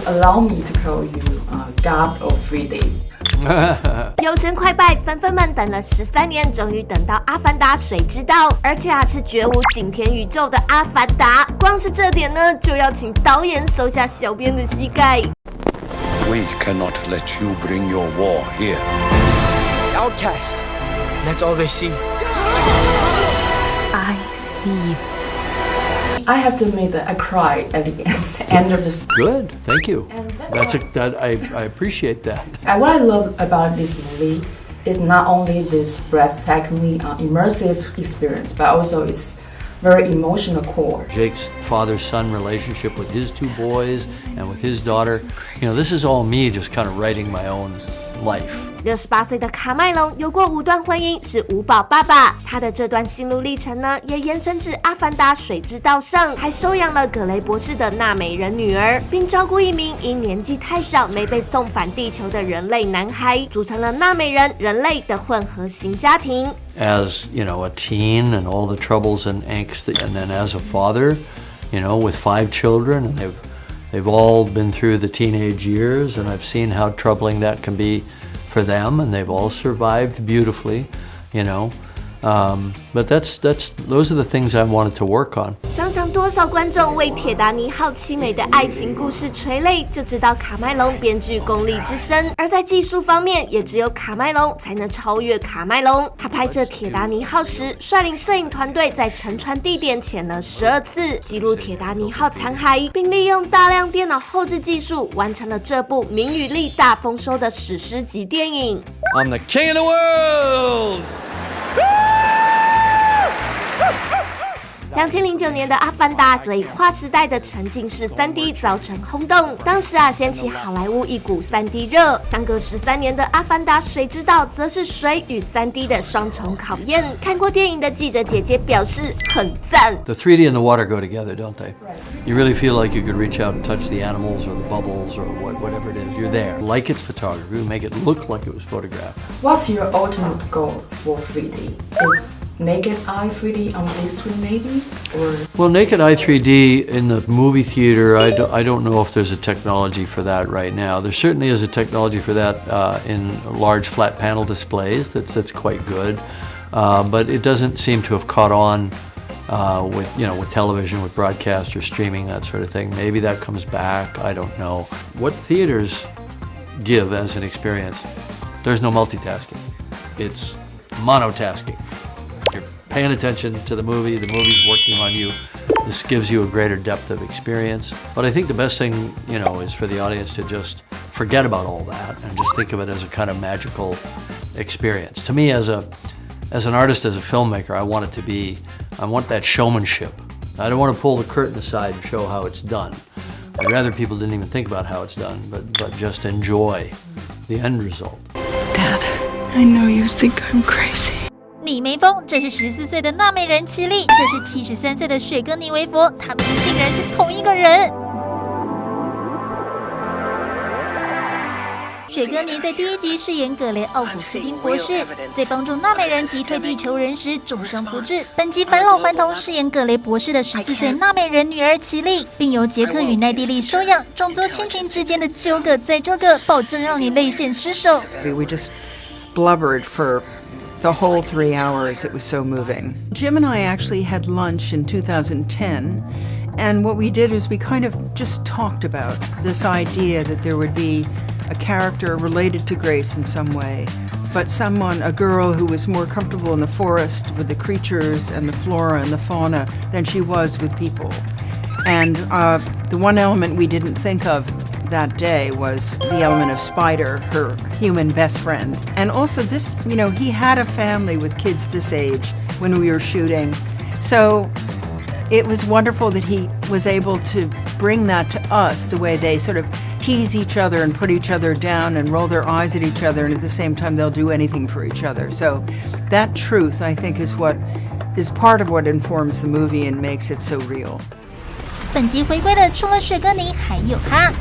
Please allow me to call you God of 3D. 有神快拜，粉粉们等了13年，终于等到《阿凡达》，谁知道？而且是绝无景天宇宙的阿凡达，光是这点呢，就要请导演收下小编的膝盖。We cannot let you bring your war here. Outcast. That's all they see. I see. I have to admit that I cried at the end of this. Good, thank you. I appreciate that. And what I love about this movie is not only this breathtakingly immersive experience, but also its very emotional core. Jake's father-son relationship with his two boys and with his daughter, this is all me just kind of writing my own life. 68岁的卡麦隆有过5段婚姻，是5宝爸爸。他的这段心路历程呢，也延伸至《阿凡达：水之道》上，还收养了葛雷博士的纳美人女儿，并照顾一名因年纪太小没被送返地球的人类男孩，组成了纳美人人类的混合型家庭。As a teen and all the troubles and angst, and then as a father, with 5 children, and they've all been through the teenage years, and I've seen how troubling that can be for them, and they've all survived beautifully, but those are the things I wanted to work on. 想想多少观众为铁达尼号凄美的爱情故事垂泪，就知道卡麦隆编剧功力之深。而在技术方面，也只有卡麦隆才能超越卡麦隆。他拍摄铁达尼号时，率领摄影团队在沉船地点潜了12次，记录铁达尼号残骸，并利用大量电脑后制技术，完成了这部名与利大丰收的史诗级电影。I'm the king of the world. 2009年的《阿凡达》则以划时代的沉浸式 3D 造成轰动，当时掀起好莱坞一股 3D 热。相隔13年的《阿凡达：水之道》则是水与 3D 的双重考验。看过电影的记者姐姐表示很赞。The 3D and the water go together, don't they? You really feel like you could reach out and touch the animals or the bubbles or whatever it is. You're there. Like it's photography, make it look like it was photographed. What's your ultimate goal for 3D? Is naked eye 3D on big screen maybe? Or? Well, naked eye 3D in the movie theater, I don't know if there's a technology for that right now. There certainly is a technology for that in large flat panel displays. That's quite good, but it doesn't seem to have caught on with television, with broadcast or streaming, that sort of thing. Maybe that comes back. I don't know. What theaters give as an experience, there's no multitasking. It's monotasking. You're paying attention to the movie's working on you. This gives you a greater depth of experience. But I think the best thing, is for the audience to just forget about all that and just think of it as a kind of magical experience. To me, as an artist, as a filmmaker, I want that showmanship. I don't want to pull the curtain aside and show how it's done. I'd rather people didn't even think about how it's done, but just enjoy the end result. Dad, I know you think I'm crazy. 李梅峰，这是14岁的纳美人奇力，这是73岁的雪歌妮维佛，他们竟然是同一个人。雪歌妮在第1集饰演葛雷奥古斯丁博士，在帮助纳美人击退地球人时重伤不治。本集返老还童，饰演葛雷博士的14岁纳美人女儿奇力，并由杰克与奈蒂莉收养。种族亲情之间的纠葛再纠葛，保证让你泪腺失守。We just blubbered for the whole 3 hours. It was so moving. Jim and I actually had lunch in 2010, and what we did was we kind of just talked about this idea that there would be a character related to Grace in some way, but a girl who was more comfortable in the forest with the creatures and the flora and the fauna than she was with people. And the one element we didn't think of that day was the element of Spider, her human best friend. And also this, he had a family with kids this age when we were shooting. So it was wonderful that he was able to bring that to us, the way they sort of tease each other and put each other down and roll their eyes at each other, and at the same time they'll do anything for each other. So that truth, I think, is part of what informs the movie and makes it so real. 本集回归的除了雪歌妮，还有他。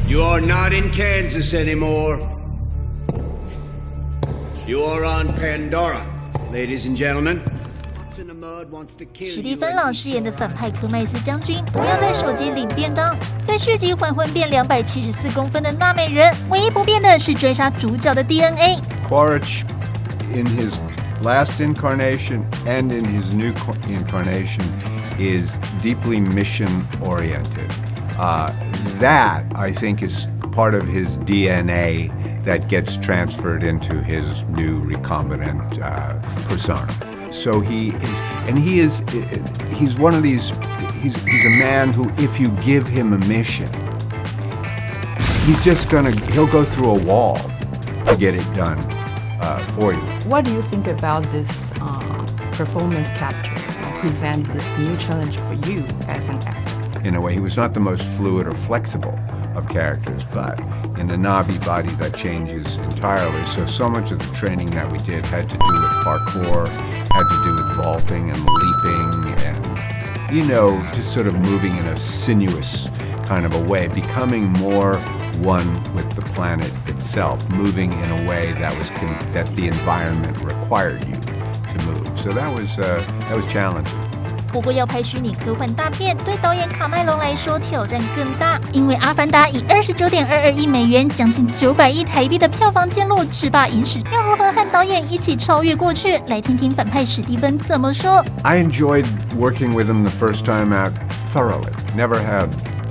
You are not in Kansas anymore. You are on Pandora, ladies and gentlemen. 史蒂芬朗饰演的反派科麦斯将军，同样在手机领便当。在续集还魂变274公分的纳美人，唯一不变的是追杀主角的 DNA。Quaritch, in his last incarnation and in his new incarnation, is deeply mission-oriented. That, I think, is part of his DNA that gets transferred into his new recombinant persona. So he's one of these, he's a man who, if you give him a mission, he'll go through a wall to get it done for you. What do you think about this performance capture? Present this new challenge for you as an actor? In a way, he was not the most fluid or flexible of characters, but in the Na'vi body that changes entirely. So much of the training that we did had to do with parkour, had to do with vaulting and leaping and, just sort of moving in a sinuous kind of a way, becoming more one with the planet itself, moving in a way that the environment required you to move. So that was challenging. 不过要拍虚拟科幻大片，对导演卡麦隆来说挑战更大，因为《阿凡达》以29.22亿美元，将近900亿台币的票房见录，制霸影史。要如何和导演一起超越过去？来听听反派史蒂芬怎么说。I enjoyed working with him the first time out thoroughly. Never had,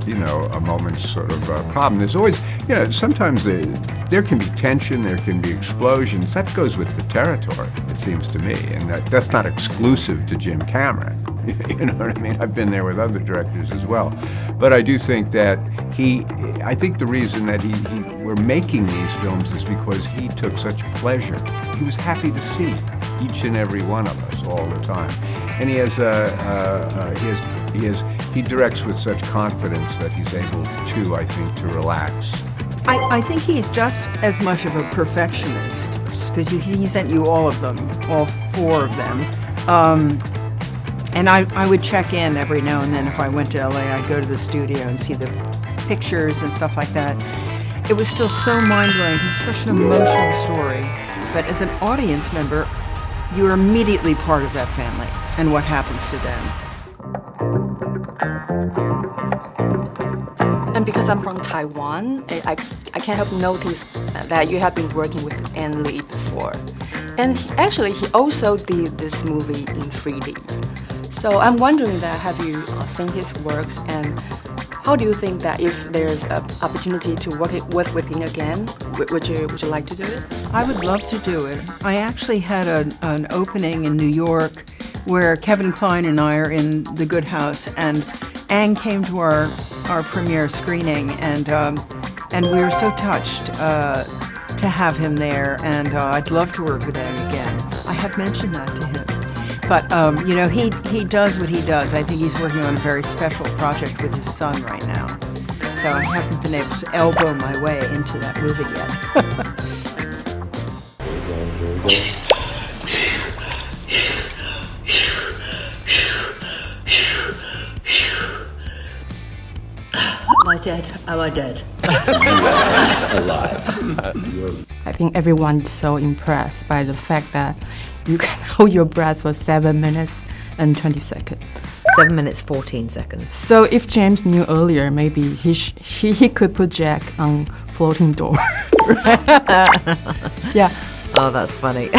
a moment's sort of problem. There's always, sometimes there can be tension, there can be explosions. That goes with the territory, it seems to me, and that's not exclusive to Jim Cameron. You know what I mean? I've been there with other directors as well. But I do think that I think the reason that we're making these films is because he took such pleasure. He was happy to see each and every one of us all the time. And he directs with such confidence that he's able to, I think, to relax. I think he's just as much of a perfectionist, because he sent you all of them, all 4 of them. And I would check in every now and then. If I went to LA, I'd go to the studio and see the pictures and stuff like that. It was still so mind-blowing. It's such an emotional story. But as an audience member, you're immediately part of that family and what happens to them. And because I'm from Taiwan, I can't help notice that you have been working with Ann Lee before. And he also did this movie in 3D. So I'm wondering that, have you seen his works, and how do you think that if there's an opportunity to work with him again, would you like to do it? I would love to do it. I actually had an opening in New York where Kevin Kline and I are in the Good House, and Ang came to our premiere screening, and we were so touched to have him there, and I'd love to work with Ang again. I have mentioned that to him. But, he does what he does. I think he's working on a very special project with his son right now. So I haven't been able to elbow my way into that movie yet. Am I dead? Am I dead? Alive. I think everyone's so impressed by the fact that you can hold your breath for 7 minutes and 20 seconds. 7 minutes, 14 seconds. So if James knew earlier, maybe he could put Jack on floating door. Yeah. Oh, that's funny.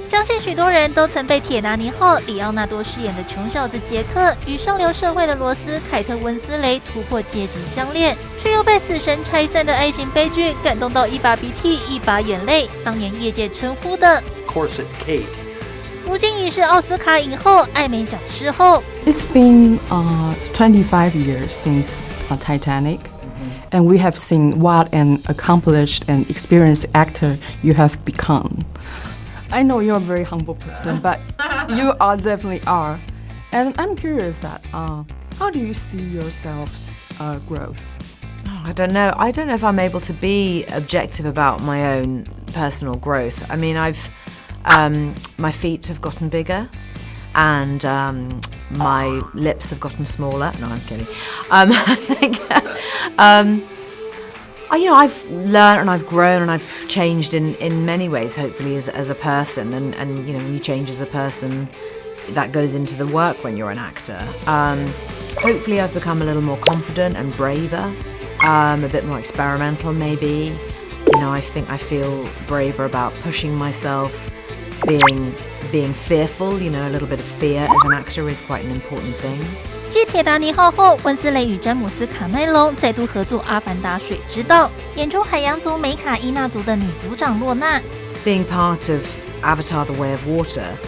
相信许多人都曾被铁达尼号里奥纳多饰演的穷小子杰克与上流社会的罗斯凯特温丝蕾突破阶级相恋，却又被死神拆散的爱情悲剧感动到一把鼻涕一把眼泪。当年业界称呼的 Corset Kate， 如今已是奥斯卡影后、艾美奖视后。 It's been 25 years since Titanic. And we have seen what an accomplished and experienced actor you have become. I know you're a very humble person, but you definitely are. And I'm curious that how do you see yourself's growth? Oh, I don't know. I don't know if I'm able to be objective about my own personal growth. I mean, my feet have gotten bigger, and my lips have gotten smaller. No, I'm kidding. I think I've learned and I've grown and I've changed in many ways, hopefully, as a person. And when you change as a person, that goes into the work when you're an actor. Hopefully I've become a little more confident and braver, a bit more experimental maybe. I think I feel braver about pushing myself, being fearful, a little bit of fear as an actor is quite an important thing. 继铁达尼号后，温丝蕾与詹姆斯·卡麦隆再度合作《阿凡达：水之道》，演出海洋族美卡伊纳族的女族长洛娜。Being part of Avatar: The Way of Water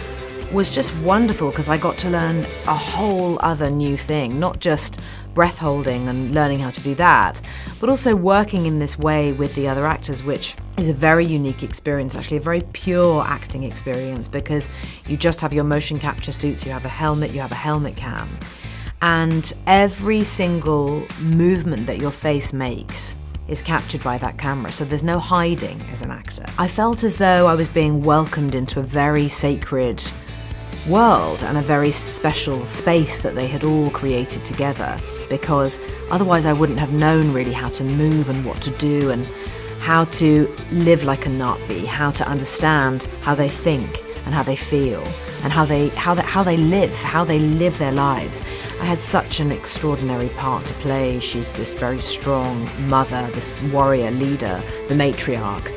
was just wonderful because I got to learn a whole other new thing, not just breath holding and learning how to do that, but also working in this way with the other actors, which is a very unique experience, actually a very pure acting experience, because you just have your motion capture suits, you have a helmet cam, and every single movement that your face makes is captured by that camera, so there's no hiding as an actor. I felt as though I was being welcomed into a very sacred world and a very special space that they had all created together, because otherwise I wouldn't have known really how to move and what to do and how to live like a Na'vi, how to understand how they think and how they feel and how they live their lives. I had such an extraordinary part to play. She's this very strong mother, this warrior leader, the matriarch.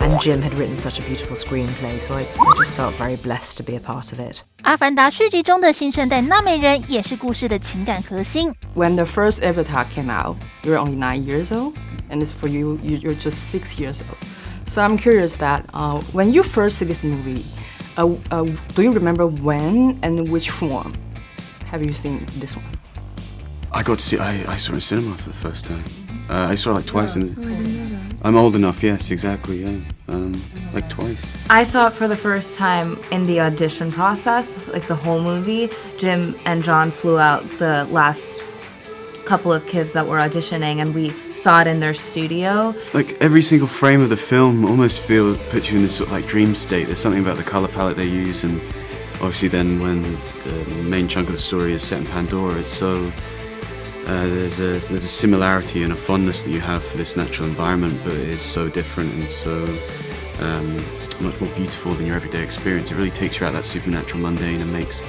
And Jim had written such a beautiful screenplay, so I just felt very blessed to be a part of it. 阿凡达续集中的新生代纳美人也是故事的情感核心。 When the first Avatar came out, you were only 9 years old, and it's for you, you're just 6 years old. So I'm curious that when you first see this movie, do you remember when and which form have you seen this one? I got to see. I saw it in cinema for the first time. I saw it like twice. I'm old enough. Yes, exactly. Yeah, like twice. I saw it for the first time in the audition process, like the whole movie. Jim and John flew out the last couple of kids that were auditioning, and we saw it in their studio. Like every single frame of the film almost puts you in this sort of like dream state. There's something about the color palette they use, and obviously then when the main chunk of the story is set in Pandora, it's so there's a similarity and a fondness that you have for this natural environment, but it is so different and so much more beautiful than your everyday experience. It really takes you out of that supernatural mundane and makes